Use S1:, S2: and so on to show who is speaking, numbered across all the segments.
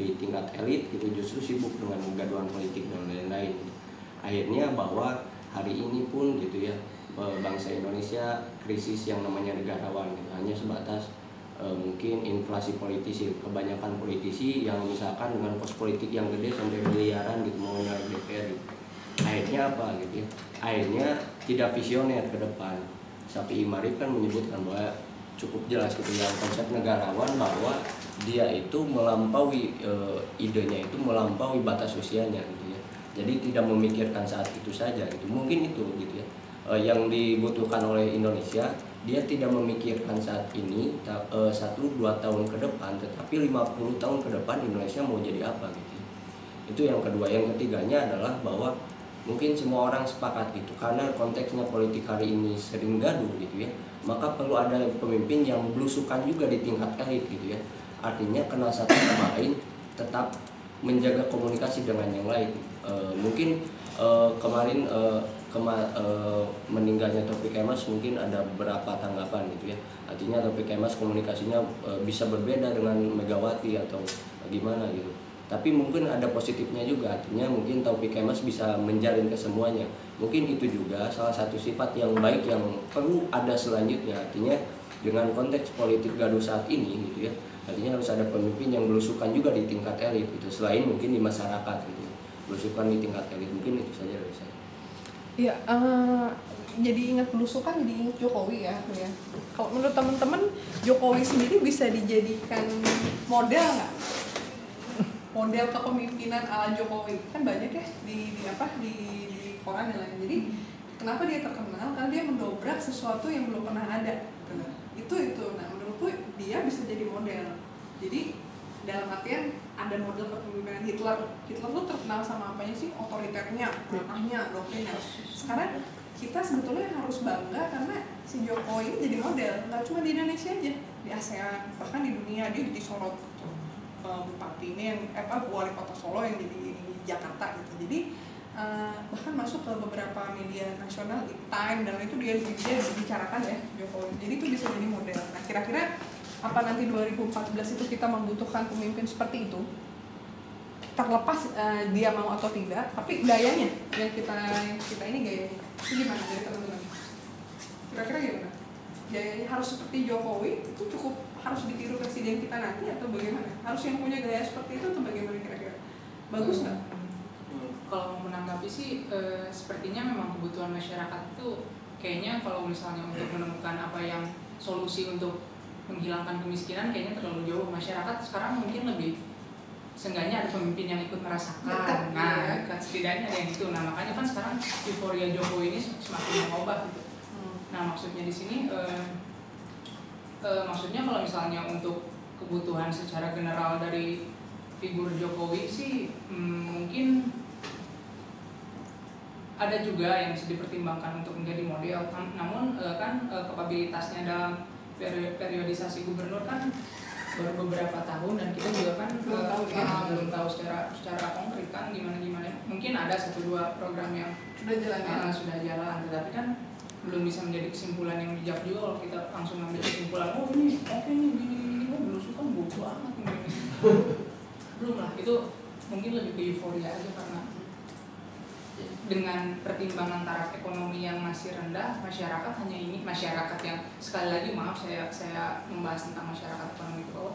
S1: di tingkat elit gitu justru sibuk dengan kegaduhan politik dan lain-lain. Akhirnya bahwa hari ini pun gitu ya, bangsa Indonesia krisis yang namanya negarawan gitu, hanya sebatas mungkin inflasi politisi, kebanyakan politisi yang misalkan dengan kos politik yang gede sampai miliaran gitu mau nyalek DPR gitu. Akhirnya apa gitu ya, akhirnya tidak visioner ke depan. Syafi'i Ma'arif kan menyebutkan bahwa cukup jelas gitu yang konsep negarawan bahwa dia itu melampaui idenya itu melampaui batas usianya gitu ya. Jadi tidak memikirkan saat itu saja gitu. Mungkin itu gitu ya. Yang dibutuhkan oleh Indonesia, dia tidak memikirkan saat ini 1-2 tahun ke depan, tetapi 50 tahun ke depan Indonesia mau jadi apa gitu. Itu yang kedua. Yang ketiganya adalah bahwa mungkin semua orang sepakat gitu, karena konteksnya politik hari ini sering gaduh gitu ya, maka perlu ada pemimpin yang belusukan juga di tingkat elit gitu ya. Artinya kenal satu sama lain, tetap menjaga komunikasi dengan yang lain. Mungkin kemarin meninggalnya Taufik Kemas mungkin ada beberapa tanggapan gitu ya. Artinya Taufik Kemas komunikasinya bisa berbeda dengan Megawati atau gimana gitu. Tapi mungkin ada positifnya juga, artinya mungkin Taufik Kemas bisa menjalin ke semuanya. Mungkin itu juga salah satu sifat yang baik yang perlu ada selanjutnya. Artinya dengan konteks politik gaduh saat ini gitu ya, artinya harus ada pemimpin yang belusukan juga di tingkat elit gitu, selain mungkin di masyarakat gitu. Belusukan di tingkat elit, mungkin itu saja dari saya.
S2: Iya, jadi ingat belusukan, jadi ingat Jokowi ya. Kalau menurut teman-teman, Jokowi sendiri bisa dijadikan model nggak? Model kepemimpinan ala Jokowi kan banyak ya di koran dan lain. Jadi kenapa dia terkenal? Karena dia mendobrak sesuatu yang belum pernah ada. Itu. Nah menurutku dia bisa jadi model. Jadi dalam artian ada model kepemimpinan Hitler tuh terkenal sama apanya sih? Otoriternya, perintahnya, doktrinnya. Sekarang kita sebetulnya harus bangga karena si Jokowi ini jadi model. Nggak cuma di Indonesia aja, di ASEAN, bahkan di dunia dia disorot. Bupati ini yang wali kota Solo yang di Jakarta gitu. Jadi bahkan masuk ke beberapa media nasional, Time dan itu dia dibicarakan ya Jokowi. Jadi itu bisa jadi model. Nah kira-kira apa nanti 2014 itu kita membutuhkan pemimpin seperti itu? Terlepas dia mau atau tidak, tapi gayanya yang kita ini gayanya itu gimana dari teman-teman? Kira-kira gimana? Gayanya harus seperti Jokowi itu cukup harus ditiru presiden kita nanti atau bagaimana? Harus yang punya gaya seperti itu atau bagaimana kira-kira? Bagus nggak?
S3: Kalau menanggapi sih sepertinya memang kebutuhan masyarakat itu kayaknya kalau misalnya untuk menemukan apa yang solusi untuk menghilangkan kemiskinan kayaknya terlalu jauh. Masyarakat sekarang mungkin lebih seenggaknya ada pemimpin yang ikut merasakan. Nah, setidaknya ada yang itu. Nah, makanya kan sekarang euforia Jokowi ini semakin mengubah gitu. Nah, maksudnya di sini maksudnya kalau misalnya untuk kebutuhan secara general dari figur Jokowi sih mungkin ada juga yang bisa dipertimbangkan untuk menjadi model. Namun kan kapabilitasnya dalam periodisasi gubernur kan baru beberapa tahun dan kita juga kan belum tahu secara konkret kan gimana. Mungkin ada 1-2 program yang sudah jalan, tetapi kan belum bisa menjadi kesimpulan yang bijak juga kalau kita langsung ambil kesimpulan ini oke nih gini belusukan bodoh amat nih. Belum lah, itu mungkin lebih ke euforia aja karena dengan pertimbangan taraf ekonomi yang masih rendah, masyarakat hanya ini masyarakat yang sekali lagi maaf saya membahas tentang masyarakat ekonomi itu bahwa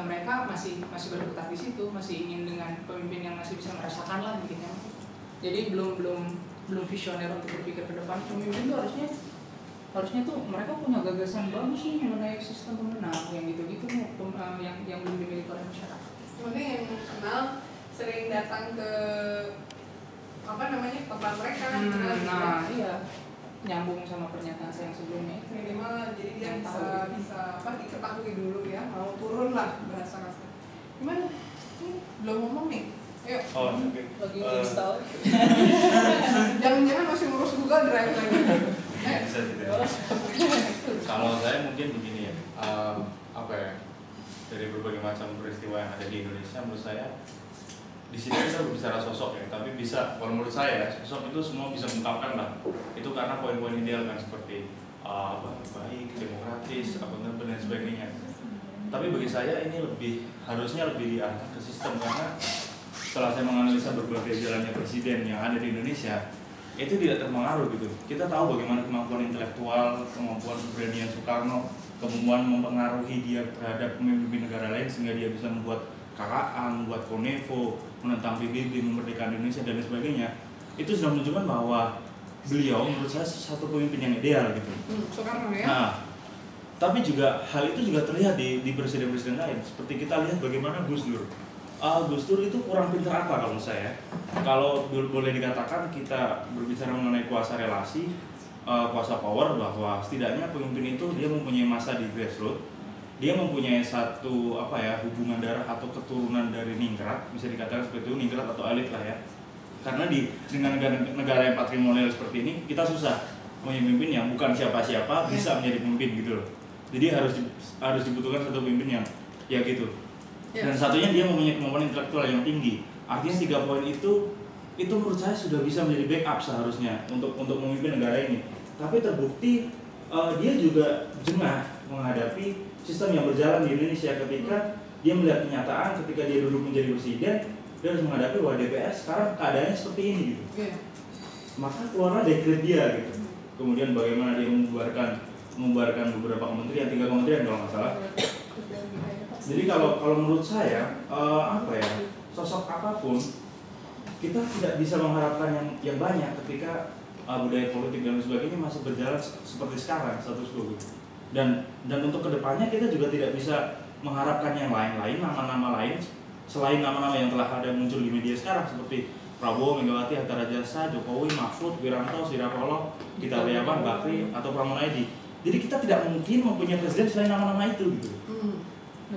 S3: mereka masih berkutat di situ, masih ingin dengan pemimpin yang masih bisa merasakan lah gitu. Jadi belum visioner untuk berpikir ke depan. Pemimpin itu harusnya tuh mereka punya gagasan bagus nih mengenai sistem pemenang yang gitu-gitu yang belum dimiliki oleh masyarakat.
S2: Sebenarnya yang kenal sering datang ke tempat mereka.
S3: Nah iya, nyambung sama pernyataan saya yang sebelumnya.
S2: Minimal jadi dia bisa diketahui dulu ya, mau turun lah bahasa kasar. Gimana? Belum ngomong nih. Ayo.
S3: Lagi install.
S2: Jangan-jangan masih ngurus Google Drive lagi.
S4: Bisa gitu. Kalau saya mungkin begini ya, dari berbagai macam peristiwa yang ada di Indonesia, menurut saya di sini kita berbicara sosok ya, tapi bisa kalau menurut saya sosok itu semua bisa mengungkapkan lah. Itu karena poin-poin ideal kan seperti baik, demokratis, dan sebagainya. Tapi bagi saya ini harusnya lebih diarahkan ke sistem, karena setelah saya menganalisa berbagai jalannya presiden yang ada di Indonesia, itu tidak terpengaruh gitu. Kita tahu bagaimana kemampuan intelektual, kemampuan keberanian Soekarno, kemampuan mempengaruhi dia terhadap pemimpin negara lain sehingga dia bisa membuat KKA, membuat Konevo, menentang PBB, memerdekakan Indonesia dan lain sebagainya. Itu sudah menunjukkan bahwa beliau menurut saya satu pemimpin yang ideal gitu.
S2: Soekarno ya.
S4: Nah, tapi juga hal itu juga terlihat di presiden-presiden lain. Seperti kita lihat bagaimana Gus Dur. Gus Dur itu kurang pintar apa kalau saya? Kalau boleh dikatakan kita berbicara mengenai kuasa relasi, kuasa power, bahwa setidaknya pemimpin itu dia mempunyai masa di grassroots, dia mempunyai satu hubungan darah atau keturunan dari ningrat, bisa dikatakan seperti itu, ningrat atau elit lah ya. Karena dengan negara yang patrimonial seperti ini, kita susah punya pemimpin yang bukan siapa-siapa bisa menjadi pemimpin gitu loh. Jadi harus dibutuhkan satu pemimpin yang ya gitu. Dan satunya dia mempunyai kemampuan intelektual yang tinggi. Artinya 3 poin itu menurut saya sudah bisa menjadi backup seharusnya untuk memimpin negara ini. Tapi terbukti dia juga jengah menghadapi sistem yang berjalan di Indonesia ketika dia melihat kenyataan ketika dia duduk menjadi presiden, dia harus menghadapi bahwa DPR sekarang keadaannya seperti ini gitu. Maka keluarlah dekret dia gitu. Kemudian bagaimana dia membubarkan beberapa kementerian, 3 kementerian kalau nggak salah. Jadi kalau menurut saya sosok apapun kita tidak bisa mengharapkan yang banyak ketika budaya politik dan sebagainya masih berjalan seperti sekarang status quo gitu. Dan untuk kedepannya kita juga tidak bisa mengharapkan yang lain-lain, nama-nama lain selain nama-nama yang telah ada muncul di media sekarang seperti Prabowo, Megawati, Hatta Rajasa, Jokowi, Mahfud, Wiranto, Surapaloh, Gita Wirjawan, Bakri, atau Pramono Edi. Jadi kita tidak mungkin mempunyai presiden selain nama-nama itu gitu.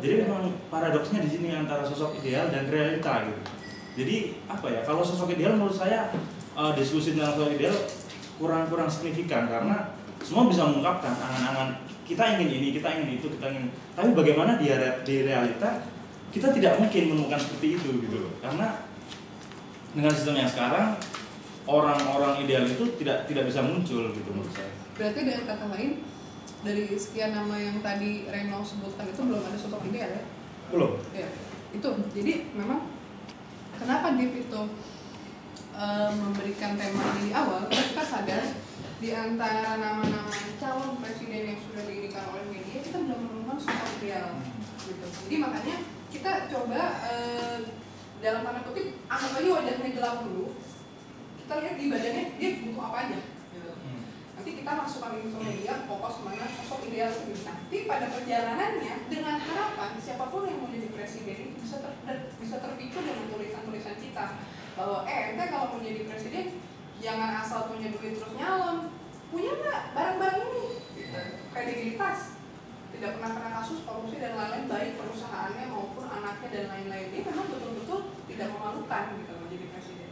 S4: Jadi memang paradoksnya di sini antara sosok ideal dan realita gitu. Jadi kalau sosok ideal menurut saya diskusi tentang sosok ideal kurang signifikan karena semua bisa mengungkapkan angan-angan kita ingin ini, kita ingin itu, kita ingin. Tapi bagaimana di realita kita tidak mungkin menemukan seperti itu gitu loh. Karena dengan sistem yang sekarang orang-orang ideal itu tidak bisa muncul gitu menurut saya.
S2: Berarti dengan kata lain dari sekian nama yang tadi Reno sebutkan itu belum ada sosok ideal ya?
S4: Belum.
S2: Ya, itu. Jadi memang kenapa Div itu memberikan tema ini di awal, kita sadar di antara nama-nama calon presiden yang sudah diinginkan oleh media kita belum menemukan sosok ideal gitu. Jadi makanya kita coba dalam tanda kutip anggap aja wajahnya gelap dulu, kita lihat di badannya dia butuh apa aja gitu. Nanti kita masukkan ini ke media, fokus mana sosok ideal ini. Nanti pada perjalanannya dengan harapan siapapun yang mau jadi presiden itu bisa terpicu dengan tulisan-tulisan kita bahwa ente kalau mau jadi presiden jangan asal punya duit terus nyalon, punya nggak barang-barang ini gitu. Kredibilitas, tidak pernah kena kasus korupsi dan lain-lain baik perusahaannya maupun anaknya dan lain-lain. Ini memang betul-betul tidak memalukan gitu menjadi presiden.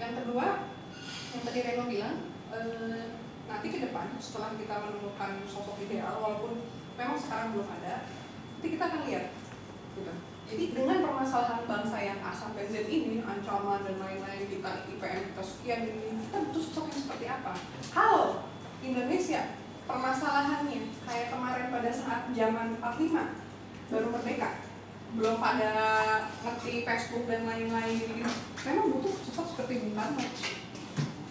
S2: Yang kedua, yang tadi Reno bilang, nanti ke depan setelah kita menemukan sosok ideal, walaupun memang sekarang belum ada, nanti kita akan lihat gitu. Jadi dengan permasalahan bangsa yang A sampai Z ini, ancaman dan lain-lain, kita IPM kita sekian ini, kita butuh sosok yang seperti apa? Kalau Indonesia permasalahannya kayak kemarin pada saat zaman 45 baru merdeka, belum pada ngerti Facebook dan lain-lain gitu, memang butuh sosok seperti Bung Karno.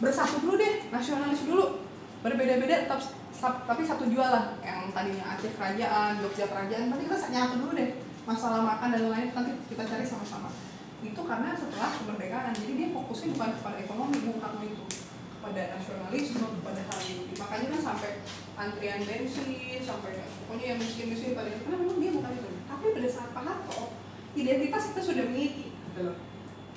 S2: Bersatu dulu deh, nasionalis dulu, berbeda-beda tapi satu jua lah. Yang tadinya Aceh kerajaan, Jogja kerajaan, nanti kita nyatu dulu deh. Masalah makan dan lain nanti kita cari sama-sama. Itu karena setelah kemerdekaan, jadi dia fokusnya bukan kepada ekonomi, Bung Karno itu pada nasionalisme, kepada hal ini. Makanya kan sampai antrian bensin, sampai pokoknya yang miskin-miskin pada itu, karena memang dia bukan itu. Tapi pada saat Pak Harto, identitas kita sudah miliki,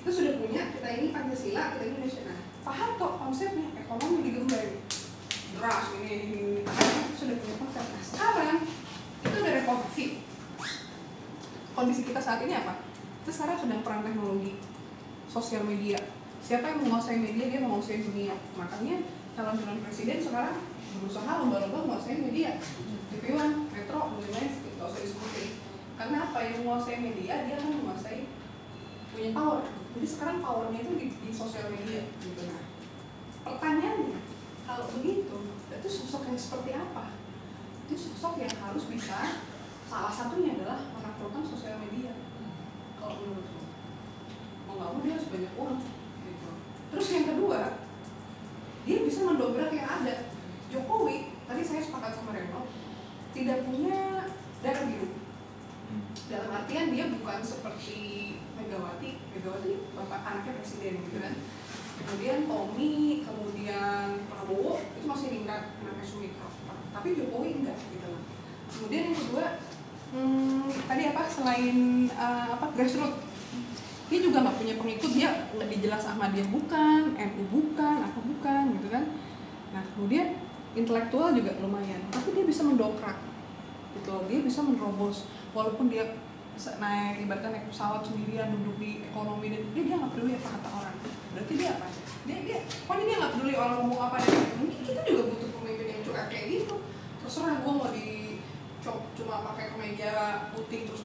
S2: kita sudah punya, kita ini Pancasila, kita ini Indonesia. Nah, Pak Harto konsepnya ekonomi digembleng, beras ini, kita sudah punya konsep. Nah, sekarang itu udah revolusi. Kondisi kita saat ini apa? Kita sekarang sedang perang teknologi, sosial media. Siapa yang menguasai media, dia menguasai dunia. Makanya calon-calon presiden sekarang berusaha lomba-lomba menguasai media. TV1, Metro, dan lain-lain, tidak usah disebutin. Karena apa? Yang menguasai media, dia akan menguasai, punya power. Jadi sekarang powernya itu di sosial media. Gitu. Nah, pertanyaannya, kalau begitu, itu sosok yang seperti apa? Itu sosok yang harus bisa salah satunya adalah menaklukkan sosial media. Kalau menurutku, mau nggak mau dia harus banyak uang gitu. Terus yang kedua, dia bisa mendobrak yang ada. Jokowi, tadi saya sepakat sama Reno, tidak punya darah biru. Dalam artian dia bukan seperti Megawati bapak anaknya presiden gitu kan. Kemudian Tommy, kemudian Prabowo itu masih tingkat anaknya Sumitra. Tapi Jokowi enggak gitu loh. Kemudian yang kedua, tadi selain grassroots, dia juga nggak punya pengikut, dia lebih jelas Ahmadiyah bukan, NU bukan, apa bukan gitu kan. Nah kemudian intelektual juga lumayan, tapi dia bisa mendongkrak gitu loh, dia bisa menerobos walaupun dia ibaratnya naik pesawat sendirian duduk di ekonomi dan dia nggak peduli apa kata orang. Berarti dia apa? Pokoknya dia nggak peduli orang ngomong apa. Dan mungkin kita juga butuh pemimpin yang cuek kayak gitu. Terserah gue mau cuma pakai kemeja putih terus